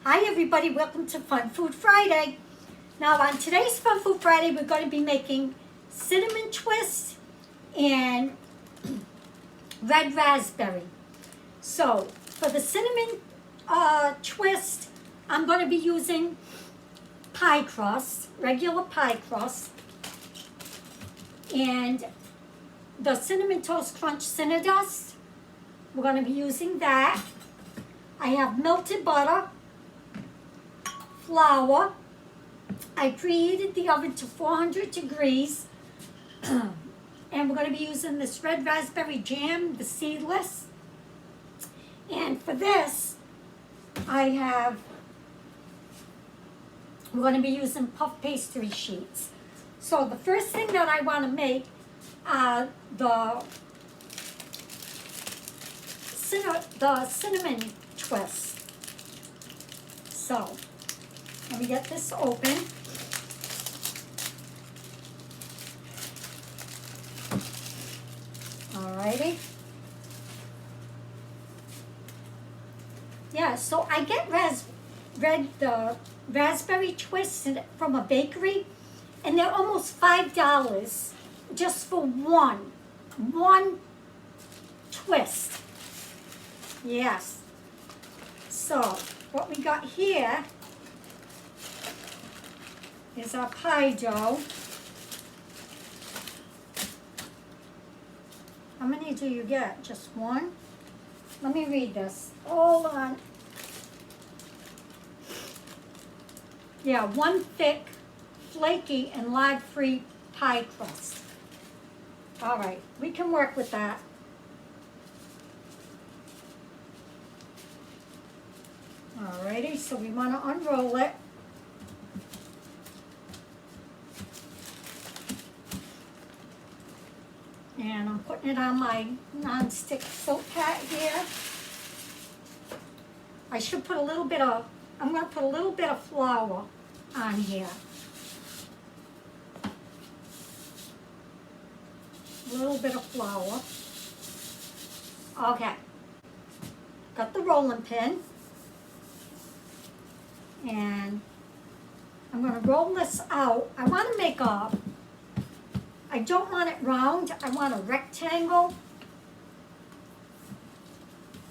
Hi everybody, welcome to Fun Food Friday. Now on today's Fun Food Friday, we're going to be making cinnamon twist and red raspberry. So for the cinnamon twist, I'm going to be using pie crust, regular pie crust, and the Cinnamon Toast Crunch Cinnadust. We're going to be using that. I have melted butter, flour. I preheated the oven to 400 degrees. And we're going to be using this red raspberry jam, the seedless. And for this, we're going to be using puff pastry sheets. So the first thing that I want to make are the cinnamon twist. So let me get this open. Alrighty. Yeah, so I get the raspberry twists from a bakery, and they're almost $5 just for one twist. Yes. So what we got here is our pie dough. How many do you get? Just one? Let me read this. Hold on. Yeah, one thick, flaky, and lard-free pie crust. All right, we can work with that. Alrighty, so we want to unroll it. And I'm putting it on my non-stick soap pad here. I should put I'm going to put a little bit of flour on here. A little bit of flour. Okay. Got the rolling pin. And I'm going to roll this out. I want to make I don't want it round, I want a rectangle.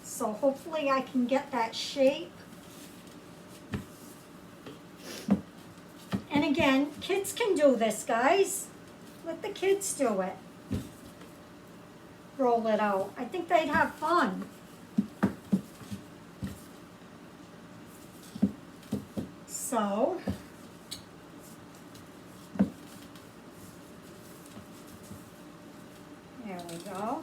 So hopefully I can get that shape. And again, kids can do this, guys. Let the kids do it. Roll it out. I think they'd have fun. So, there we go.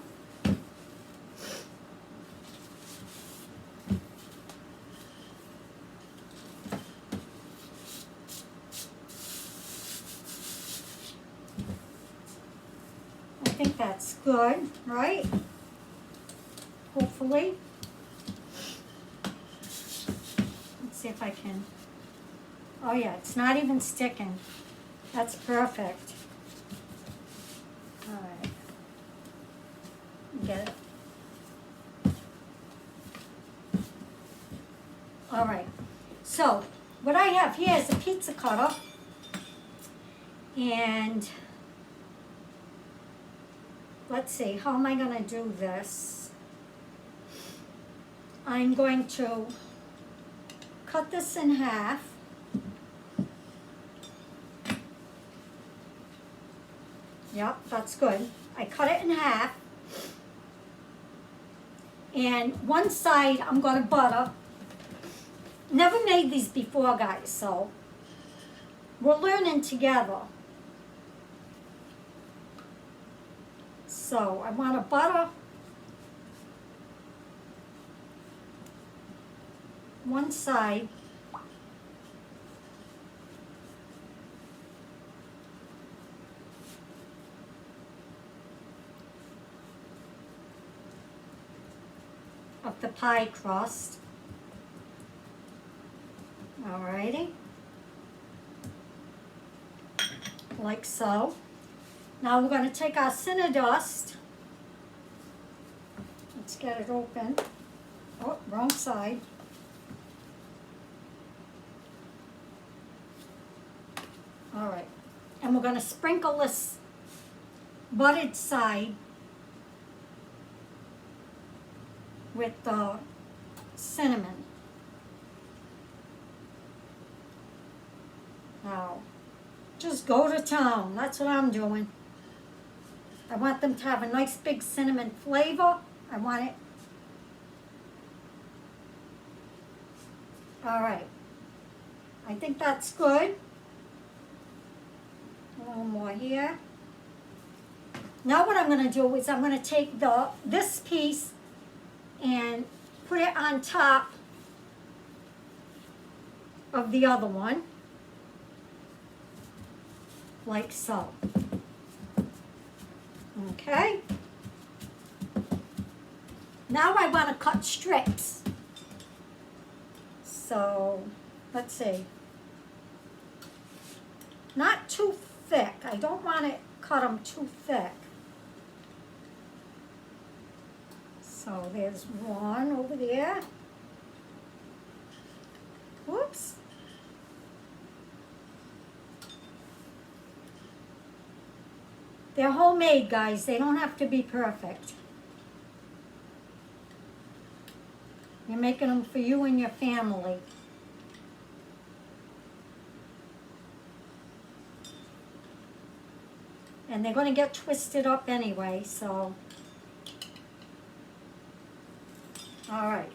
I think that's good, right? Hopefully. Let's see if I can. Oh yeah, it's not even sticking. That's perfect. All right. Get it. All right. So what I have here is a pizza cutter. And let's see, how am I going to do this? I'm going to cut this in half. Yep, that's good. I cut it in half. And one side I'm going to butter. Never made these before, guys, so we're learning together. So I want to butter one side. Of the pie crust. Alrighty. Like so. Now we're going to take our Cinnadust. Let's get it open. Oh, wrong side. All right. And we're going to sprinkle this buttered side with the cinnamon. Now, just go to town. That's what I'm doing. I want them to have a nice big cinnamon flavor. I want it. All right. I think that's good. A little more here. Now what I'm going to do is I'm going to take this piece and put it on top of the other one, like so. Okay. Now I want to cut strips. So, let's see. Not too thick. I don't want to cut them too thick. So there's one over there. Whoops. They're homemade, guys. They don't have to be perfect. You're making them for you and your family. And they're going to get twisted up anyway, so. All right.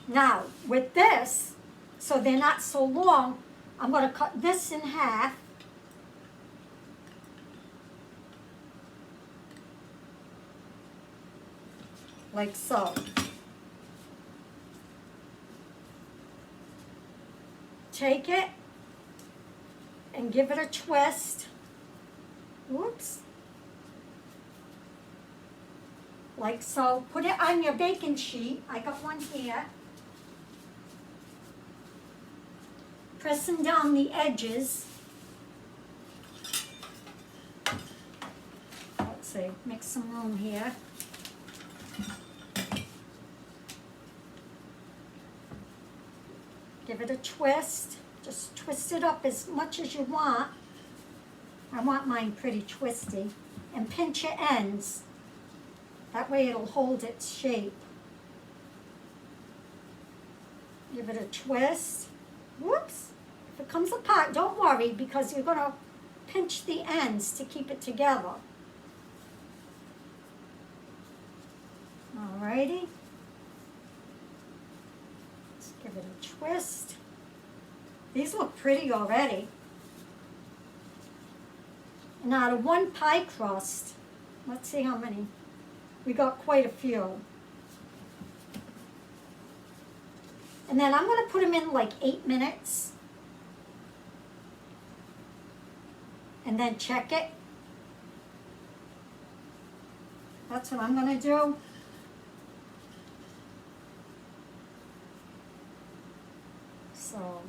Now, with this, so they're not so long, I'm going to cut this in half. Like so. Take it and give it a twist. Whoops. Like so. Put it on your baking sheet. I got one here. Pressing down the edges. Let's see, make some room here. Give it a twist. Just twist it up as much as you want. I want mine pretty twisty. And pinch your ends. That way it'll hold its shape. Give it a twist. Whoops. If it comes apart, don't worry, because you're going to pinch the ends to keep it together. Alrighty. Let's give it a twist. These look pretty already. And out of one pie crust, let's see how many. We got quite a few. And then I'm going to put them in like 8 minutes. And then check it. That's what I'm going to do. So,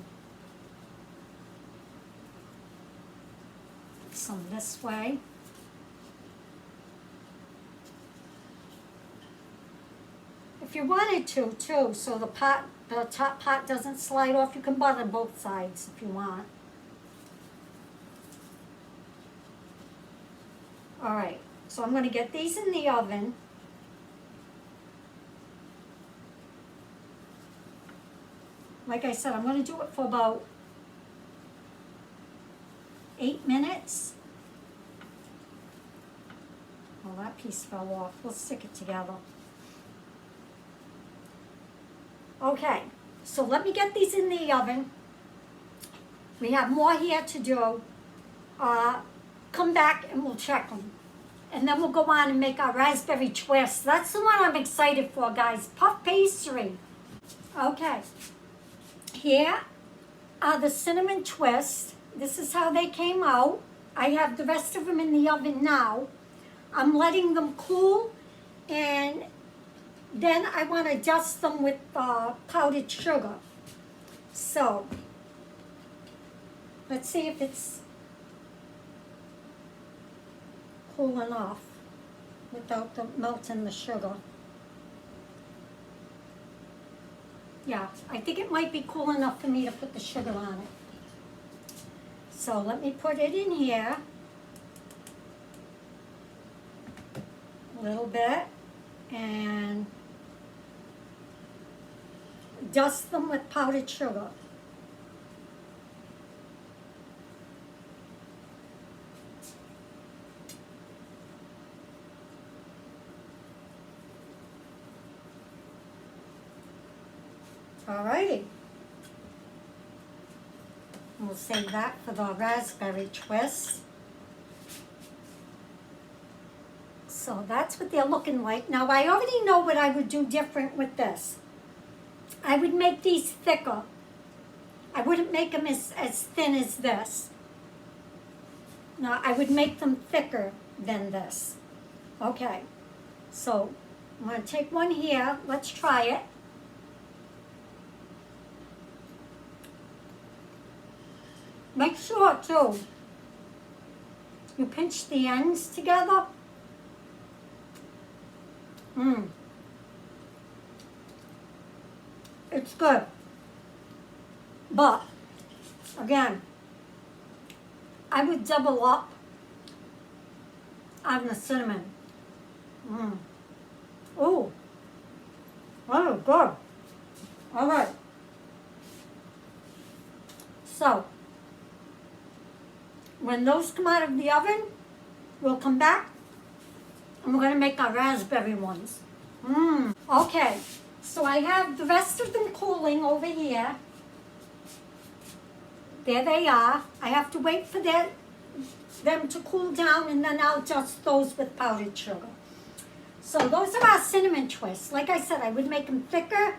put some this way. If you wanted to, too, so the top part doesn't slide off, you can butter both sides if you want. All right, so I'm going to get these in the oven. Like I said, I'm going to do it for about 8 minutes. Oh, that piece fell off. We'll stick it together. Okay, so let me get these in the oven. We have more here to do. Come back and we'll check them. And then we'll go on and make our raspberry twist. That's the one I'm excited for, guys. Puff pastry. Okay. Here are the cinnamon twists. This is how they came out. I have the rest of them in the oven now. I'm letting them cool, and then I want to dust them with powdered sugar. So, let's see if it's cool enough without melting the sugar. Yeah, I think it might be cool enough for me to put the sugar on it. So let me put it in here. A little bit. And dust them with powdered sugar. Alrighty. We'll save that for the raspberry twist. So that's what they're looking like. Now I already know what I would do different with this. I would make these thicker. I wouldn't make them as thin as this. No, I would make them thicker than this. Okay, so I'm going to take one here. Let's try it. Make sure, too, you pinch the ends together. It's good. But, again, I would double up on the cinnamon. Oh, that is good. All right. So, when those come out of the oven, we'll come back and we're going to make our raspberry ones. Okay, so I have the rest of them cooling over here. There they are. I have to wait for them to cool down, and then I'll dust those with powdered sugar. So those are our cinnamon twists. Like I said, I would make them thicker.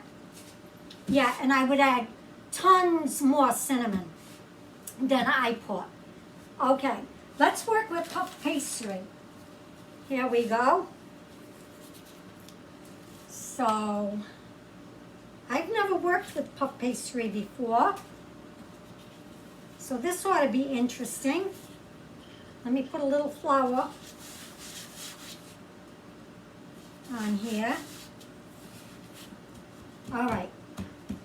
Yeah, and I would add tons more cinnamon than I put. Okay, let's work with puff pastry. Here we go. So, I've never worked with puff pastry before. So this ought to be interesting. Let me put a little flour on here. All right.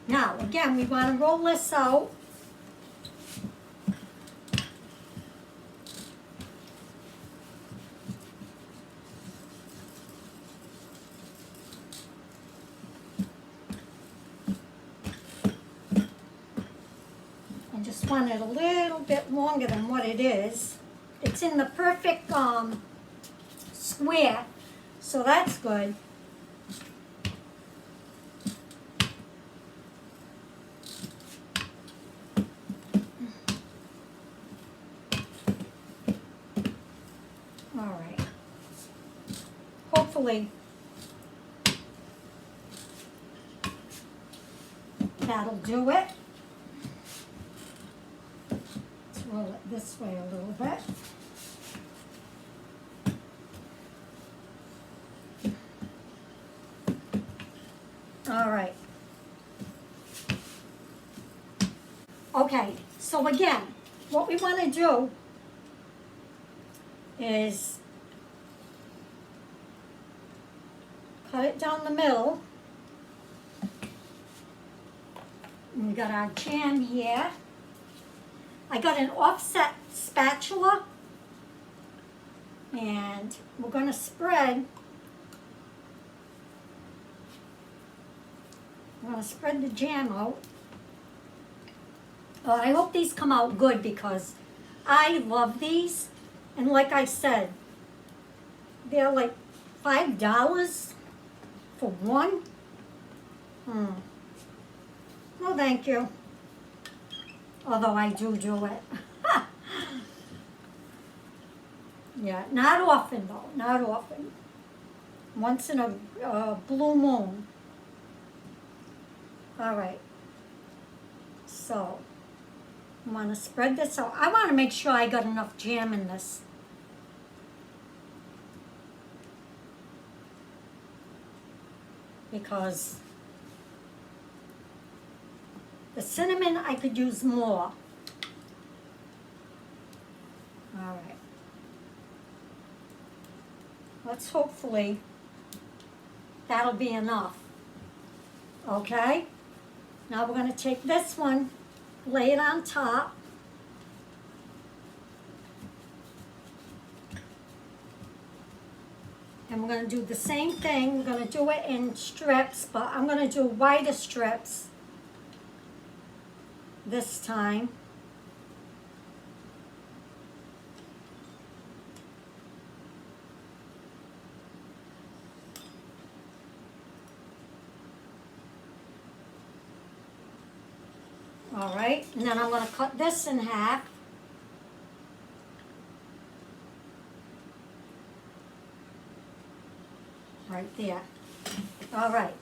Now, again, we want to roll this out. Want it a little bit longer than what it is. It's in the perfect square, so that's good. All right. Hopefully that'll do it. Roll it this way a little bit. All right. Okay, so again, what we want to do is cut it down the middle. And we got our jam here. I got an offset spatula, and we're going to spread. I'm going to spread the jam out. I hope these come out good because I love these, and like I said, they're like $5 for one. Well, thank you. Although I do it. Yeah, not often though, not often. Once in a blue moon. All right. So, I want to spread this out. I want to make sure I got enough jam in this. Because the cinnamon, I could use more. All right. Let's hopefully that'll be enough. Okay? Now we're going to take this one, lay it on top. And we're going to do the same thing. We're going to do it in strips, but I'm going to do wider strips this time. All right, and then I'm going to cut this in half. Right there. All right.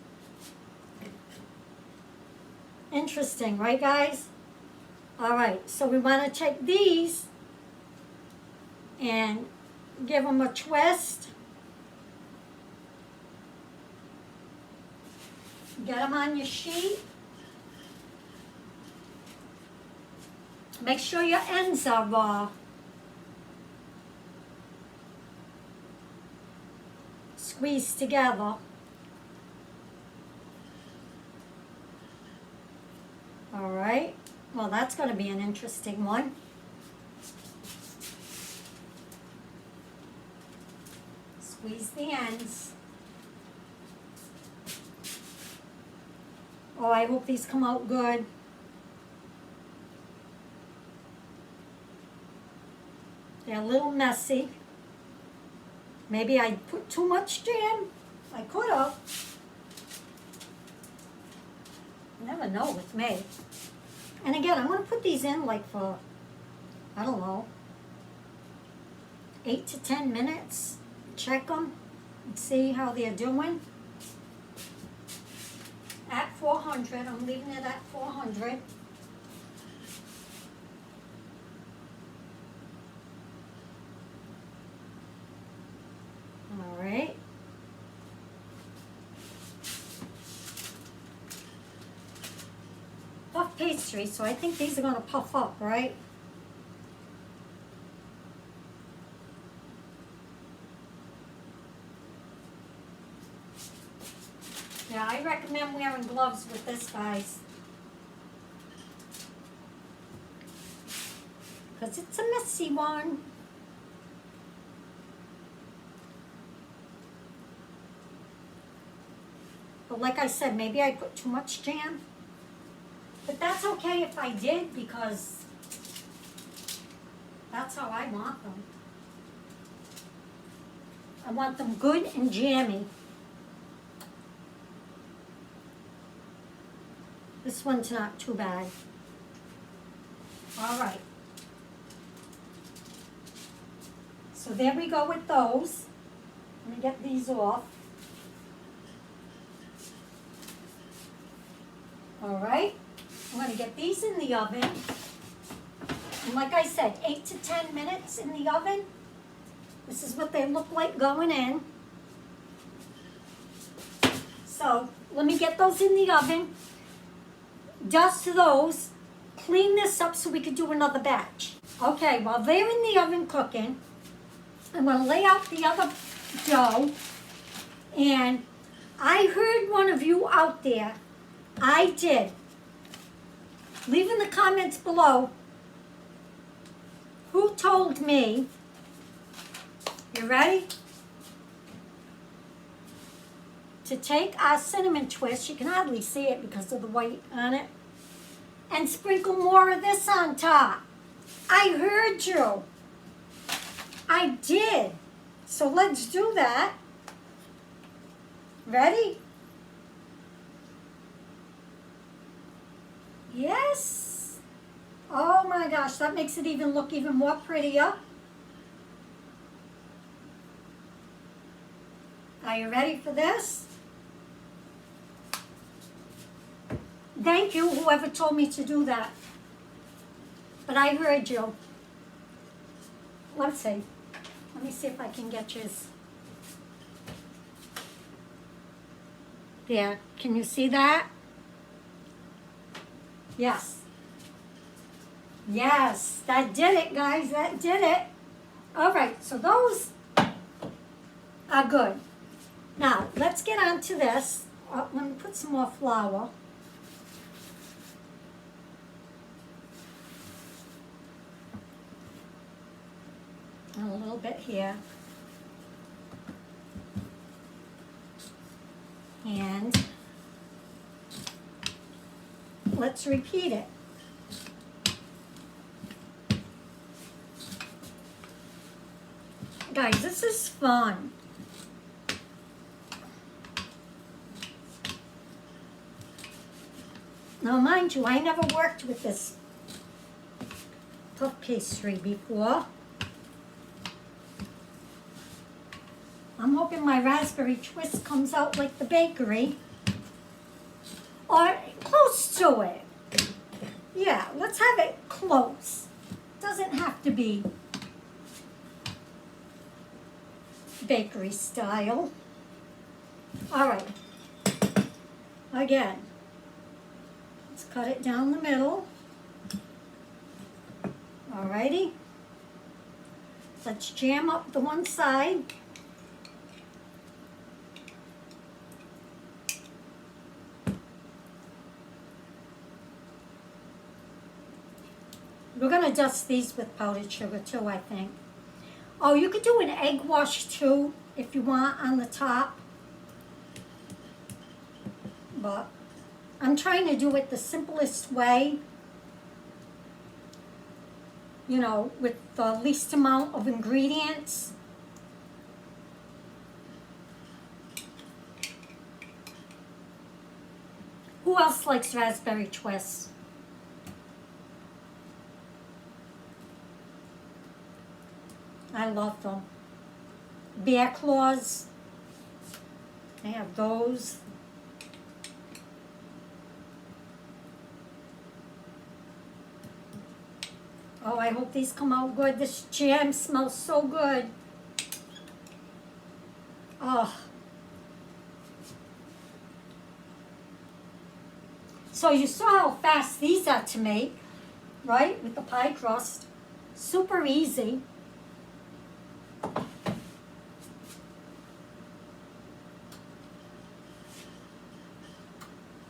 Interesting, right, guys? All right, so we want to take these and give them a twist. Get them on your sheet. Make sure your ends are squeezed together. All right, well, that's going to be an interesting one. Squeeze the ends. Oh, I hope these come out good. They're a little messy. Maybe I put too much jam. I could have. You never know with me. And again, I'm going to put these in like for, I don't know, 8 to 10 minutes. Check them and see how they're doing. At 400, I'm leaving it at 400. All right. Puff pastry, so I think these are going to puff up, right? Yeah, I recommend wearing gloves with this, guys. Because it's a messy one. But like I said, maybe I put too much jam. But that's okay if I did, because that's how I want them. I want them good and jammy. This one's not too bad. All right. So there we go with those. Let me get these off. All right. I'm going to get these in the oven. And like I said, 8 to 10 minutes in the oven. This is what they look like going in. So let me get those in the oven. Dust those. Clean this up so we can do another batch. Okay, while they're in the oven cooking, I'm going to lay out the other dough. And I heard one of you out there. I did. Leave in the comments below who told me. You ready? To take our cinnamon twist, you can hardly see it because of the white on it, and sprinkle more of this on top. I heard you. I did. So let's do that. Ready? Yes. Oh my gosh, that makes it even look even more prettier. Are you ready for this? Thank you, whoever told me to do that. But I heard you. Let's see. Let me see if I can get yours. There, can you see that? Yes. Yes, that did it, guys. That did it. All right, so those are good. Now, let's get on to this. Let me put some more flour. And a little bit here. And let's repeat it. Guys, this is fun. Now, mind you, I never worked with this puff pastry before. I'm hoping my raspberry twist comes out like the bakery. Or close to it. Yeah, let's have it close. Doesn't have to be bakery style. All right. Again, let's cut it down the middle. Alrighty. Let's jam up the one side. We're gonna dust these with powdered sugar too, I think. Oh, you could do an egg wash too, if you want, on the top. But I'm trying to do it the simplest way. You know, with the least amount of ingredients. Who else likes raspberry twists? I love them. Bear claws. I have those. Oh, I hope these come out good. This jam smells so good. Oh. So you saw how fast these are to make, right? With the pie crust. Super easy.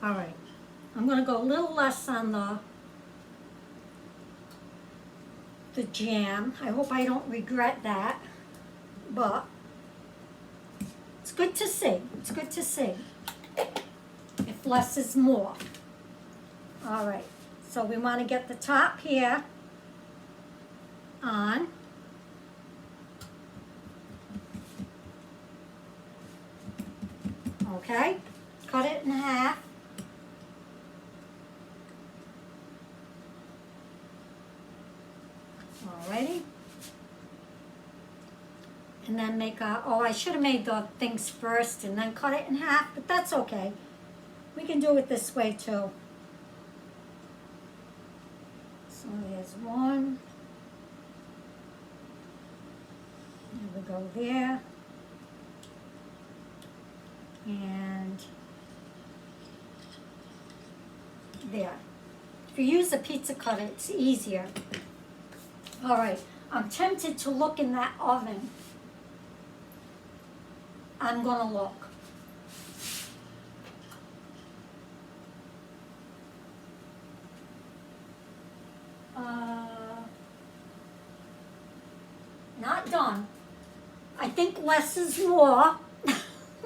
All right. I'm going to go a little less on the jam. I hope I don't regret that, but it's good to see. It's good to see if less is more. All right, so we want to get the top here on. Okay, cut it in half. Alrighty. And then make a, oh, I should have made the things first and then cut it in half, but that's okay. We can do it this way too. So there's one. There we go there. And there. If you use a pizza cutter, it's easier. All right, I'm tempted to look in that oven. I'm gonna look. Not done. I think less is more.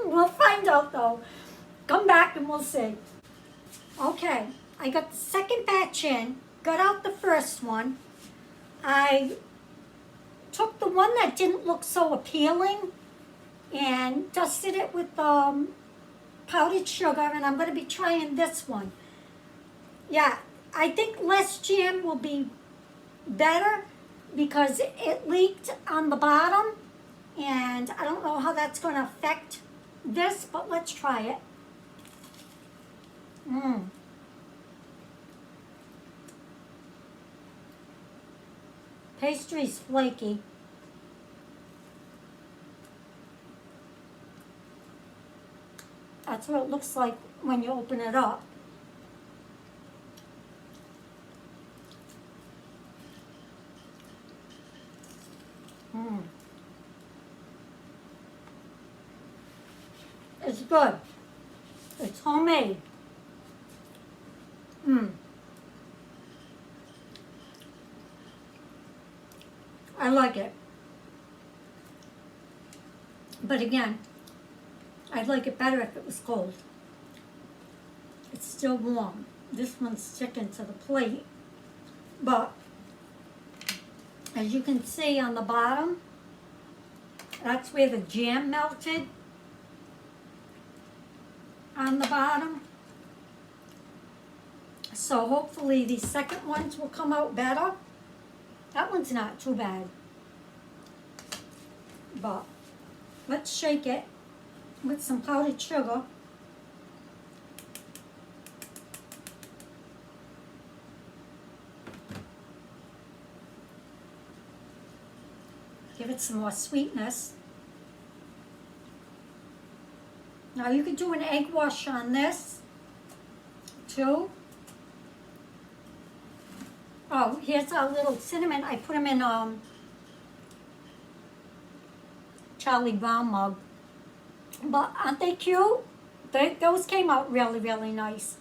We'll find out though. Come back and we'll see. Okay, I got the second batch in, got out the first one. I took the one that didn't look so appealing and dusted it with powdered sugar, and I'm going to be trying this one. Yeah, I think less jam will be better because it leaked on the bottom, and I don't know how that's going to affect this, but let's try it. Pastry's flaky. That's what it looks like when you open it up. It's good. It's homemade. I like it. But again, I'd like it better if it was cold. It's still warm. This one's sticking to the plate. But as you can see on the bottom, that's where the jam melted on the bottom. So hopefully the second ones will come out better. That one's not too bad. But let's shake it with some powdered sugar. Give it some more sweetness. Now you could do an egg wash on this too. Oh, here's our little cinnamon. I put them in Charlie Brown mug. But aren't they cute? Those came out really, really nice.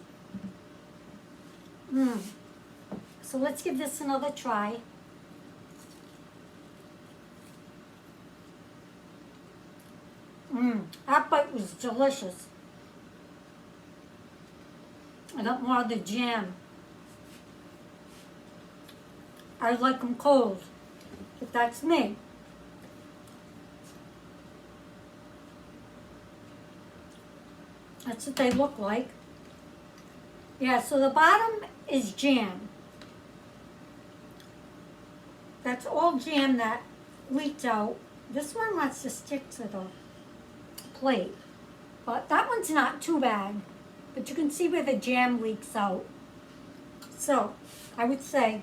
So let's give this another try. That bite was delicious. I got more of the jam. I like them cold, but that's me. That's what they look like. Yeah, so the bottom is jam. That's all jam that leaked out. This one wants to stick to the plate, but that one's not too bad. But you can see where the jam leaks out. So I would say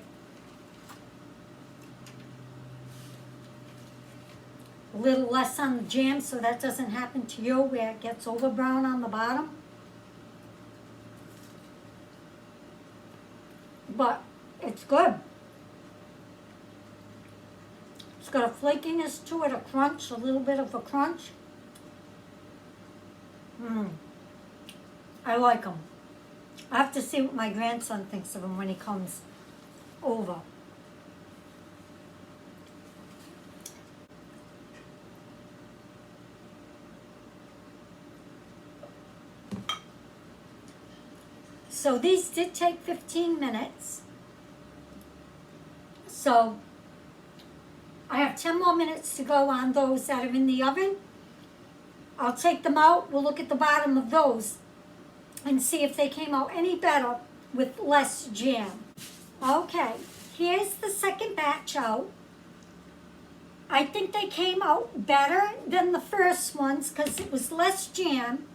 a little less on the jam so that doesn't happen to you where it gets over brown on the bottom. But it's good. It's got a flakiness to it, a crunch, a little bit of a crunch. I like them. I have to see what my grandson thinks of them when he comes over. So these did take 15 minutes. So I have 10 more minutes to go on those that are in the oven. I'll take them out. We'll look at the bottom of those and see if they came out any better with less jam. Okay, here's the second batch out. I think they came out better than the first ones because it was less jam.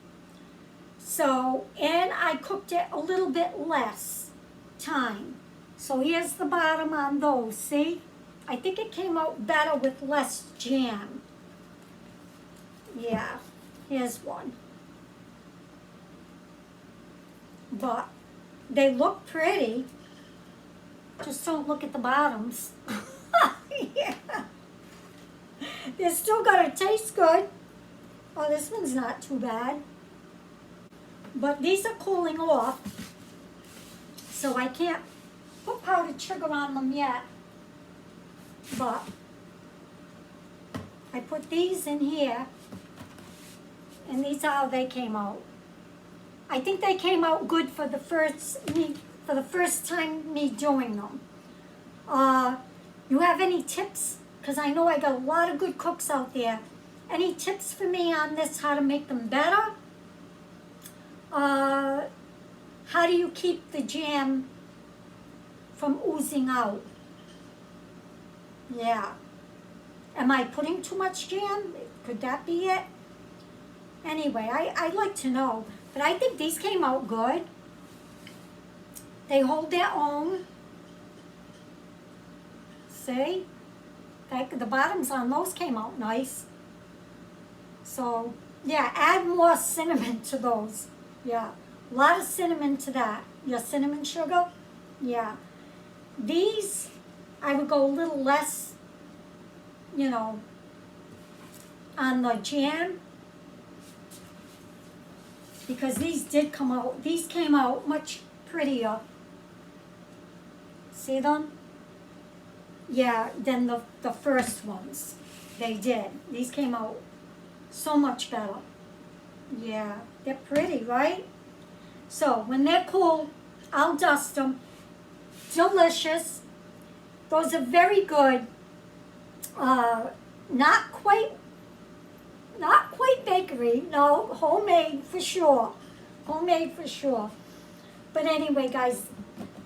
So, and I cooked it a little bit less time. So here's the bottom on those, see? I think it came out better with less jam. Yeah, here's one. But they look pretty. Just don't look at the bottoms. Yeah. They're still gonna taste good. Oh, this one's not too bad. But these are cooling off, so I can't put powdered sugar on them yet. But I put these in here, and these are how they came out. I think they came out good for the first time me doing them. You have any tips? Because I know I got a lot of good cooks out there. Any tips for me on this, how to make them better? How do you keep the jam from oozing out? Yeah. Am I putting too much jam? Could that be it? Anyway, I'd like to know. But I think these came out good. They hold their own. See? The bottoms on those came out nice. So, yeah, add more cinnamon to those. Yeah, a lot of cinnamon to that. Your cinnamon sugar? Yeah. These, I would go a little less, you know, on the jam. Because these did come out, these came out much prettier. See them? Yeah, than the first ones. They did. These came out so much better. Yeah, they're pretty, right? So when they're cool, I'll dust them. Delicious. Those are very good. Uh, not quite, not quite bakery. No, homemade for sure. Homemade for sure. But anyway, guys,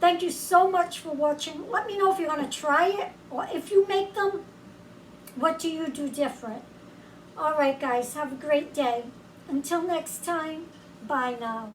thank you so much for watching. Let me know if you're going to try it, or if you make them, what do you do different? All right, guys, have a great day. Until next time, bye now.